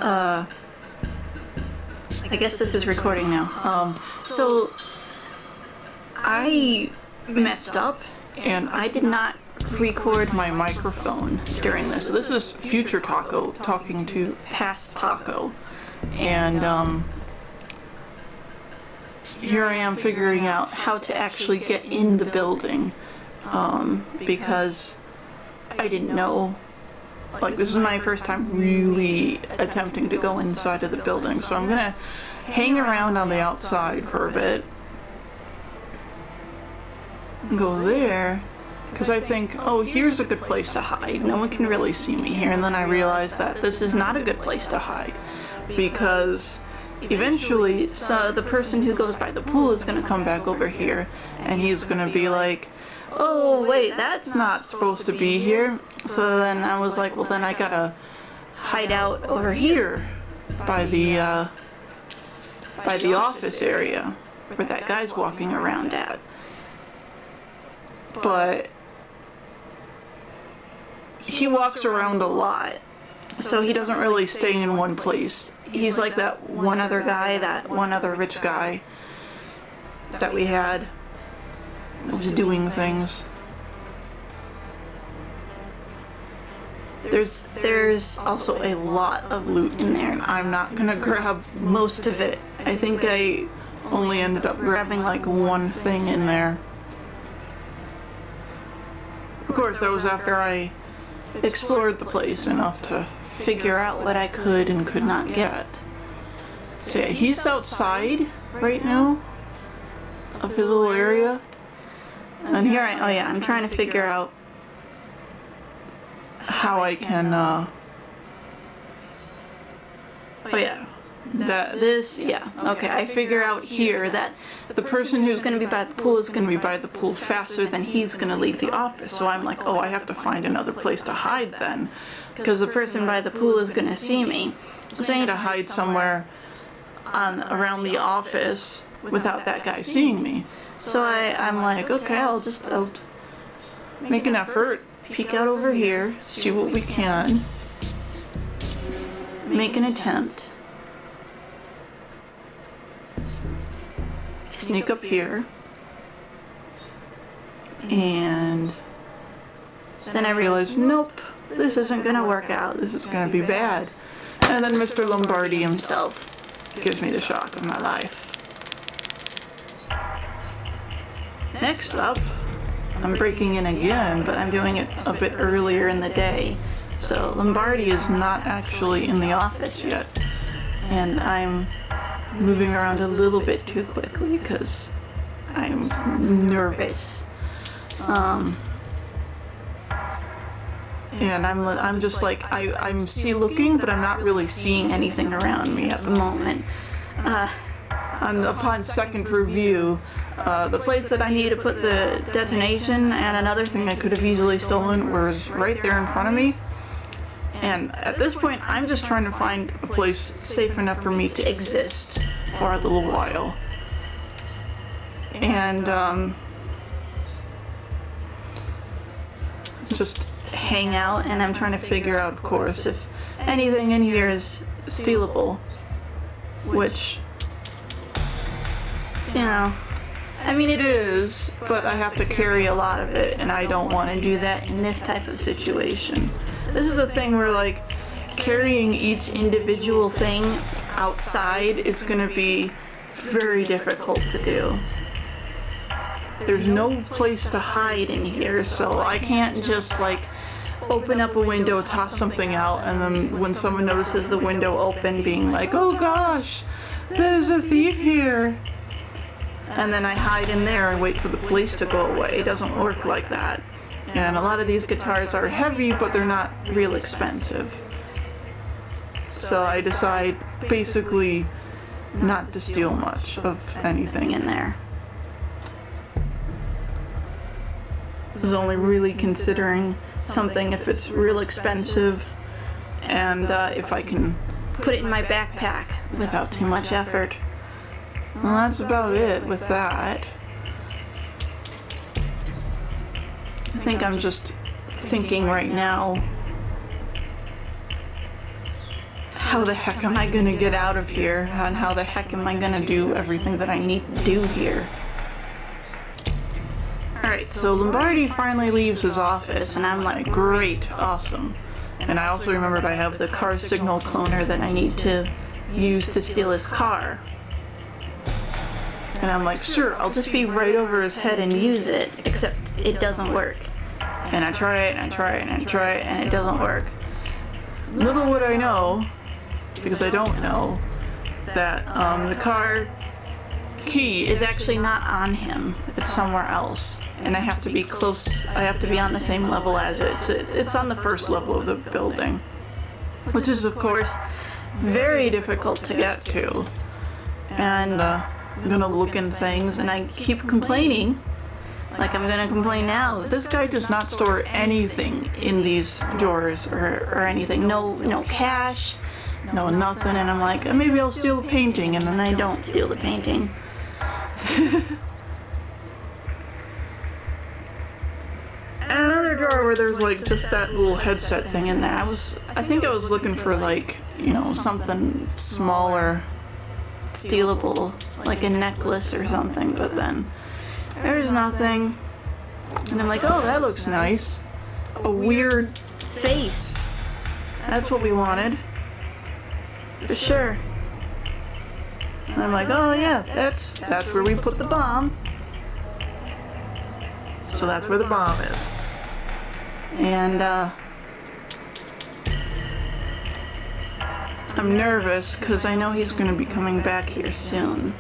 I guess this is recording now. So I messed up and I did not record my microphone during this. So this is future Taco talking to past Taco. And here I am figuring out how to actually get in the building, because I didn't know. Like, this is my first time really attempting to go inside of the building, so I'm gonna hang around on the outside for a bit. Go there, because I think, oh, here's a good place to hide. No one can really see me here. And then I realize that this is not a good place to hide, because eventually the person who goes by the pool is gonna come back over here, and he's gonna be like, oh wait, that's not supposed to be here. So then I was like, well, then I gotta hide out over here by the office area where that guy's walking around at. But he walks around a lot, so he doesn't really stay in one place. He's like that one other guy, that one other rich guy that we had that was doing things. There's also a lot of loot in there, and I'm not gonna grab most of it. I think I only ended up grabbing like one thing in there. Of course, that was after I explored the place enough to figure out what I could and could not get. So yeah, he's outside right now of his little area. And here I'm trying to figure out how I can, I figure out here that the person who's going to be by the pool is going to be by the pool faster than he's going to leave the office. So I'm like, oh, I have to find another place to hide then, because the person by the pool is going to see me. So I need to hide somewhere around the office without that guy seeing me. So I'm like, okay, I'll make an effort, peek out over here, see what we can, make an attempt, sneak up here, and then I realized, nope, this isn't gonna work out, this is gonna be bad. And then Mr. Lombardi himself gives me the shock of my life. Next up, I'm breaking in again, but I'm doing it a bit earlier in the day. So Lombardi is not actually in the office yet, and I'm moving around a little bit too quickly because I'm nervous. And I'm just like, I'm looking, but I'm not really seeing anything around me at the moment. Upon second review, the place that I needed to put the detonation and another thing I could have easily stolen was right there in front of me. And at this point, I'm just trying to find a place safe enough for me to exist for a little while. And just hang out, and I'm trying to figure out, of course, if anything in here is stealable, which, you know, I mean, it is, but I have to carry a lot of it, and I don't want to do that in this type of situation. This is a thing where, like, carrying each individual thing outside is going to be very difficult to do. There's no place to hide in here, so I can't just, like, open up a window, toss something out, and then when someone notices the window open, being like, oh gosh, there's a thief here. And then I hide in there and wait for the police to go away. It doesn't work like that. And a lot of these guitars are heavy, but they're not real expensive. So I decide basically not to steal much of anything in there. I was only really considering something if it's real expensive and if I can put it in my backpack without too much effort. Well, that's about it with that. I think I'm just thinking right now how the heck am I gonna get out of here? And how the heck am I gonna do everything that I need to do here? Alright, so Lombardi finally leaves his office, and I'm like, great, awesome. And I also remembered I have the car signal cloner that I need to use to steal his car. And I'm like, sure, I'll just be right over his head and use it, except it doesn't work. And I try it, and I try it, and I try it, and it doesn't work. Little would I know, because I don't know, that the car key is actually not on him. It's somewhere else. And I have to be close, I have to be on the same level as it. It's on the first level of the building, which is, of course, very difficult to get to. And I'm gonna look in things, and I keep complaining, like I'm gonna complain now, that this guy does not store anything in these drawers or anything. No cash, no nothing. And I'm like, maybe I'll steal the painting, and then I don't steal the painting. And another drawer where there's like just that little headset thing in there. I think I was looking for like, something smaller, stealable, like a necklace or something, but then there's nothing. And I'm like, oh, that looks nice. A weird face. That's what we wanted. For sure. And I'm like, oh yeah, that's where we put the bomb. So that's where the bomb is. And I'm nervous because I know he's going to be coming back here soon.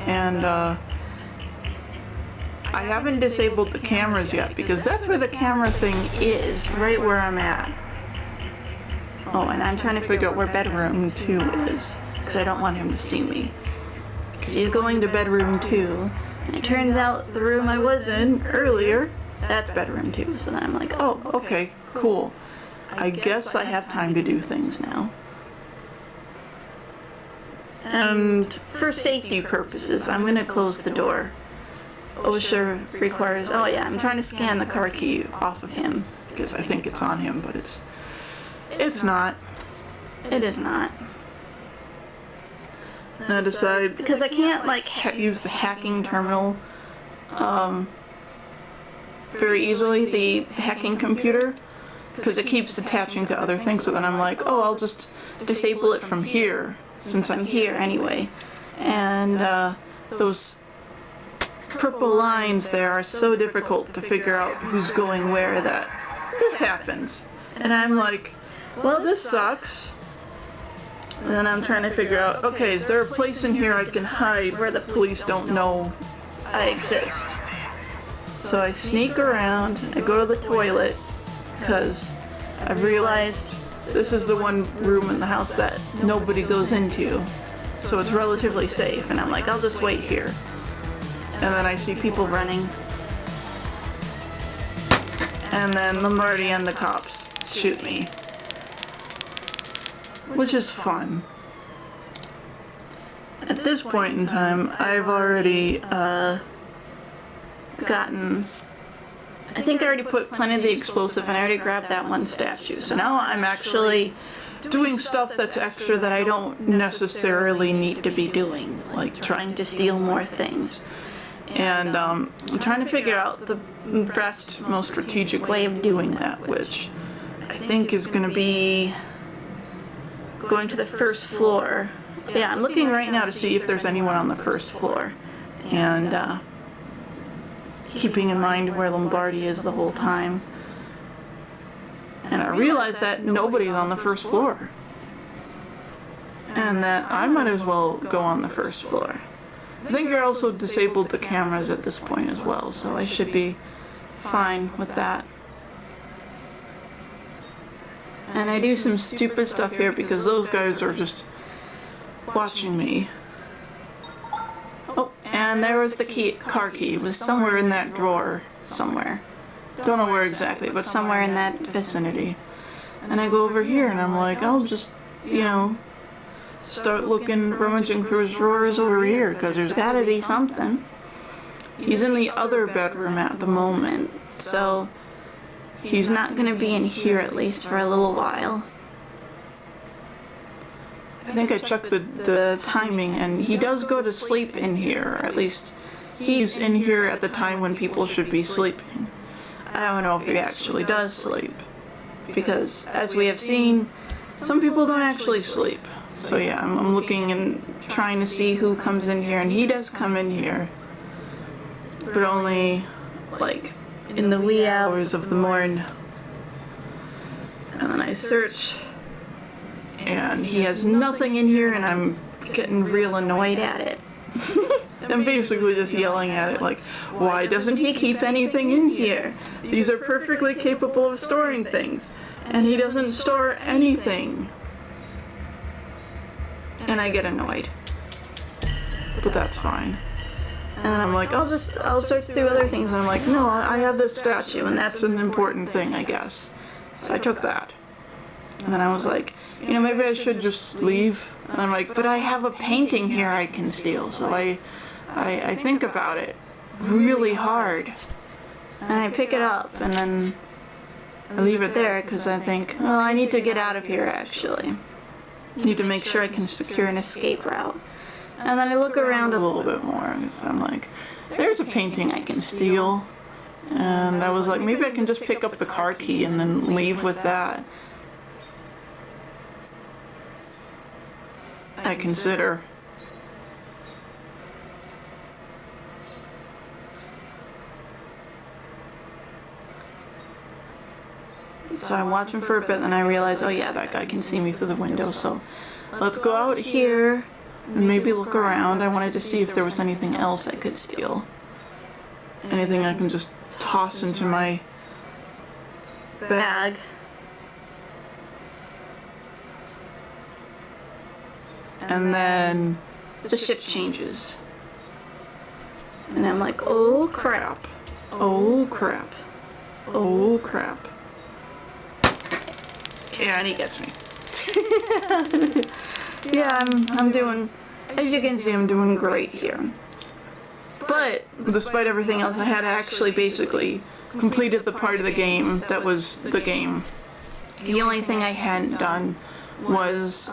And I haven't disabled the cameras yet because that's where the camera thing is, right where I'm at. Oh, and I'm trying to figure out where bedroom 2 is because I don't want him to see me. He's going to bedroom 2, and it turns out the room I was in earlier, that's bedroom 2. So then I'm like, oh, okay, cool. I guess I have time to do things now. And for safety purposes, I'm going to close the door. OSHA requires, oh yeah, I'm trying to scan the car key off of him, because I think it's on him, but it's not. It is not. And I decide, because I can't like use the hacking terminal very easily, the hacking computer, because it keeps attaching to other things. So then I'm like, oh, I'll just disable it from here, since I'm here anyway. And those purple lines there are so difficult to figure out who's going where that this happens. And I'm like, well, this sucks. And then I'm trying to figure out, okay, is there a place in here I can hide where the police don't know I exist? So I sneak around, I go to the toilet, because I've realized this is the one room in the house that nobody goes into, so it's relatively safe, and I'm like, I'll just wait here. And then I see people running, and then Lombardi and the cops shoot me. Which is fun. At this point in time, I've already gotten, I think I already put plenty of the explosive, and I already grabbed that one statue. So now I'm actually doing stuff that's extra that I don't necessarily need to be doing, like trying to steal more things. And I'm trying to figure out the best, most strategic way of doing that, which I think is going to be going to the first floor. Yeah, I'm looking right now to see if there's anyone on the first floor, and keeping in mind where Lombardi is the whole time. And I realized that nobody's on the first floor, and that I might as well go on the first floor. I think I also disabled the cameras at this point as well, so I should be fine with that. And I do some stupid stuff here because those guys are just watching me. Oh, and there was the car key. It was somewhere in that drawer, somewhere. Don't know where exactly, but somewhere in that vicinity. And I go over here and I'm like, I'll just, start looking, rummaging through his drawers over here, because there's gotta be something. He's in the other bedroom at the moment, so he's not gonna be in here at least for a little while. I think I checked the timing, and he does go to sleep in here, or at least he's in here at the time when people should be sleeping. I don't know if he actually does sleep, because as we have seen, some people don't actually sleep. So yeah, I'm looking and trying to see who comes in here, and he does come in here, but only like in the wee hours of the morn. And then I search, and he has nothing in here, and I'm getting real annoyed at it. I'm basically just yelling at it like, why doesn't he keep anything in here? These are perfectly capable of storing things, and he doesn't store anything. And I get annoyed. But that's fine. And then I'm like, I'll search through other things, and I'm like, no, I have this statue, and that's an important thing, I guess. So I took that. And then I was like, you know, maybe I should just leave. And I'm like, but I have a painting here I can steal. So I think about it really hard. And I pick it up, and then I leave it there because I think, well, I need to get out of here, actually. I need to make sure I can secure an escape route. And then I look around a little bit more, because I'm like, there's a painting I can steal. And I was like, maybe I can just pick up the car key and then leave with that. I consider. So I watch him for a bit, and I realize, oh yeah, that guy can see me through the window, so let's go out here and maybe look around. I wanted to see if there was anything else I could steal. Anything I can just toss into my bag. And then the shift changes. And I'm like, oh crap. Oh crap. Oh crap. Yeah, and he gets me. Yeah, I'm doing, as you can see, I'm doing great here. But despite everything else, I had actually basically completed the part of the game that was the game. The only thing I hadn't done was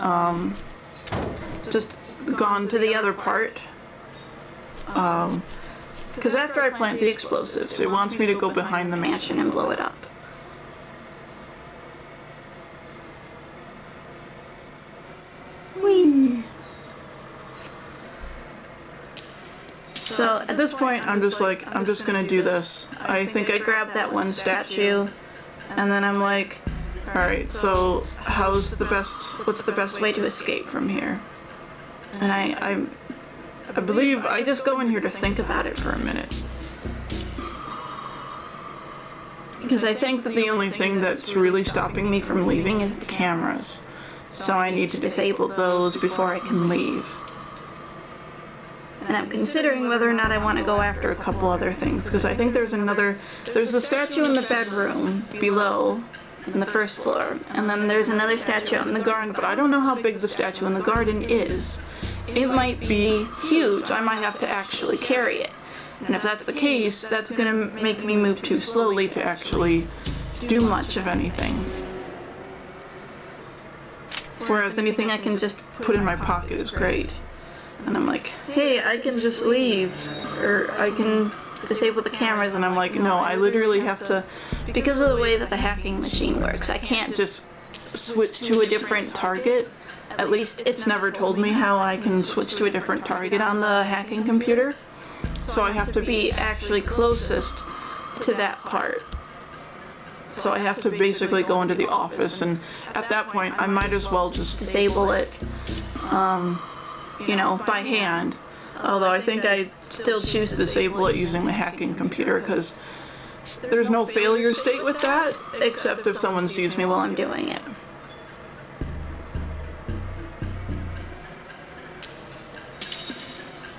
just gone to the other part. Because after I plant the explosives, it wants me to go behind the mansion and blow it up. Whee! So at this point, I'm just like, I'm just gonna do this. I think I grabbed that one statue, and then I'm like, alright, so what's the best way to escape from here? And I believe I just go in here to think about it for a minute. Because I think that the only thing that's really stopping me from leaving is the cameras. So I need to disable those before I can leave. And I'm considering whether or not I want to go after a couple other things, because I think there's the statue in the bedroom below in the first floor, and then there's another statue out in the garden, but I don't know how big the statue in the garden is. It might be huge. I might have to actually carry it. And if that's the case, that's going to make me move too slowly to actually do much of anything. Whereas anything I can just put in my pocket is great. And I'm like, hey, I can just leave, or I can disable the cameras, and I'm like, no, I literally have to, because of the way that the hacking machine works, I can't just switch to a different target. At least it's never told me how I can switch to a different target on the hacking computer. So I have to be actually closest to that part. So I have to basically go into the office, and at that point I might as well just disable it, you know, by hand. Although I think I still choose to disable it using the hacking computer, because there's no failure state with that, except if someone sees me while I'm doing it.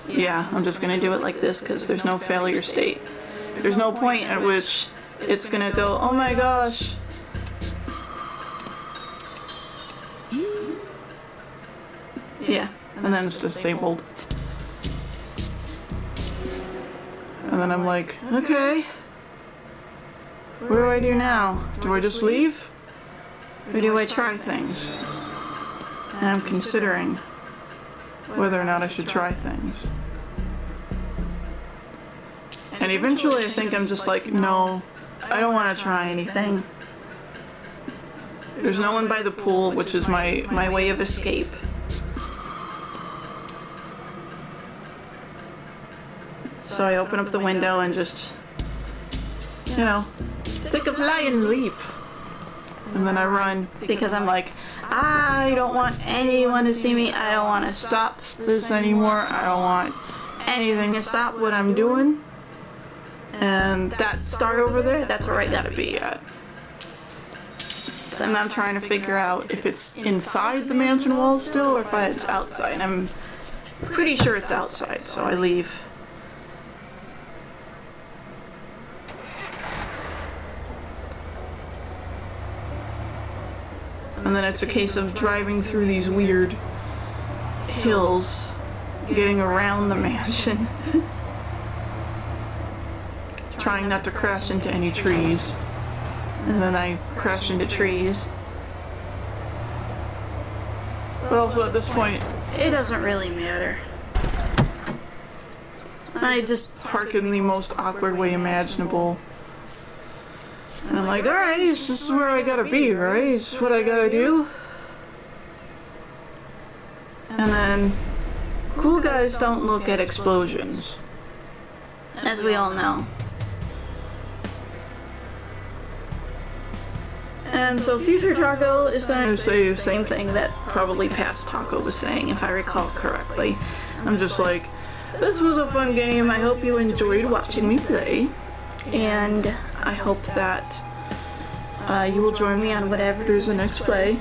Yeah, I'm just gonna do it like this because there's no failure state. There's no point at which it's gonna go, oh my gosh. Yeah, and then it's disabled. And then I'm like, okay, What do I do now? Do I just leave? Or do I try things? And I'm considering whether or not I should try things. And eventually I think I'm just like, no, I don't want to try anything. There's no one by the pool, which is my way of escape. So I open up the window and just, you know, take a flying leap. And then I run because I'm like, I don't want anyone to see me. I don't want to stop this anymore. I don't want anything to stop what I'm doing. And that star over there, that's where I gotta be at. So I'm trying to figure out if it's inside the mansion wall still or if it's outside. I'm pretty sure it's outside, so I leave. And then it's a case of driving through these weird hills, getting around the mansion. Trying not to crash into any trees. And then I crash into trees. But also at this point, it doesn't really matter. And I just park in the most awkward way imaginable. And I'm like, alright, this is where I gotta be, right? This is what I gotta do. And then, cool guys don't look at explosions. As we all know. And so Future Taco is going to say the same thing that probably past Taco was saying, if I recall correctly. I'm just like, this was a fun game. I hope you enjoyed watching me play. And I hope that you will join me on whatever there's a next play.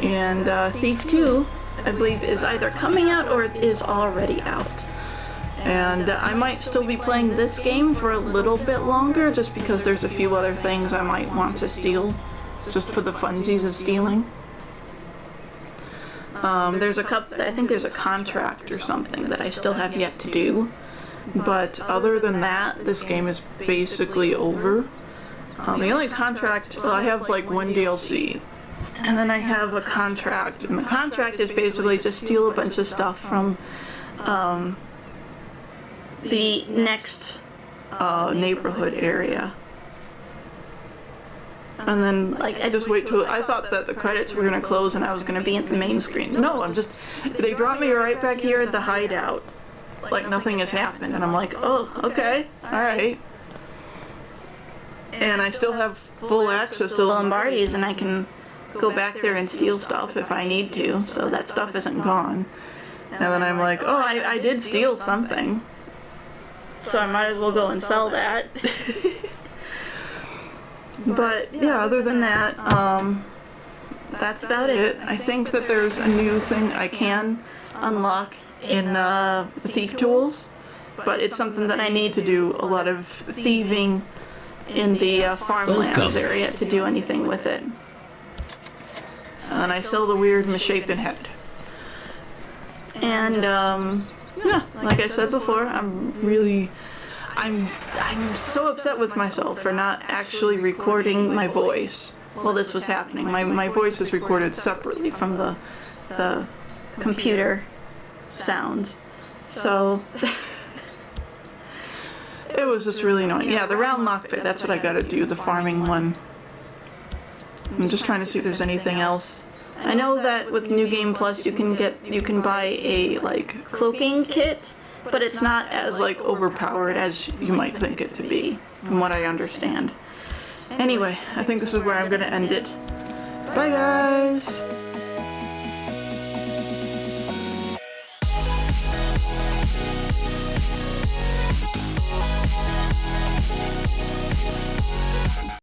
And Thief 2, I believe, is either coming out or is already out. And I might still be playing this game for a little bit longer, just because there's a few other things I might want to steal. Just for the funsies of stealing. There's a couple, I think there's a contract or something that I still have yet to do. But other than that, this game is basically over. The only contract, well, I have like one DLC. And then I have a contract. And the contract is basically just steal a bunch of stuff from the next neighborhood area. And then, like, I just wait till, I thought that the credits were gonna close and I was gonna be at the main screen. No, they dropped me right back here at the hideout. Like, nothing has happened. And I'm like, oh, okay, alright. And I still have full access to Lombardi's and I can go back there and steal stuff if I need to, so that stuff isn't gone. And then I'm like, oh, I did steal something. So I might as well go and sell that. But yeah, other than that, that's about it. I think that there's a new thing I can unlock in the thief tools, but it's something that I need to do a lot of thieving in the farmlands area to do anything with it. And I sell the weird misshapen head. And yeah, like I said before, I'm so upset with myself for not actually recording my voice while this was happening. My voice is recorded separately from the computer sounds. So it was just really annoying. Yeah, the round lockpick, that's what I gotta do, the farming one. I'm just trying to see if there's anything else. I know that with New Game Plus you can buy a like cloaking kit, but it's not as like overpowered as you might think it to be, from what I understand. Anyway, I think this is where I'm gonna end it. Bye guys!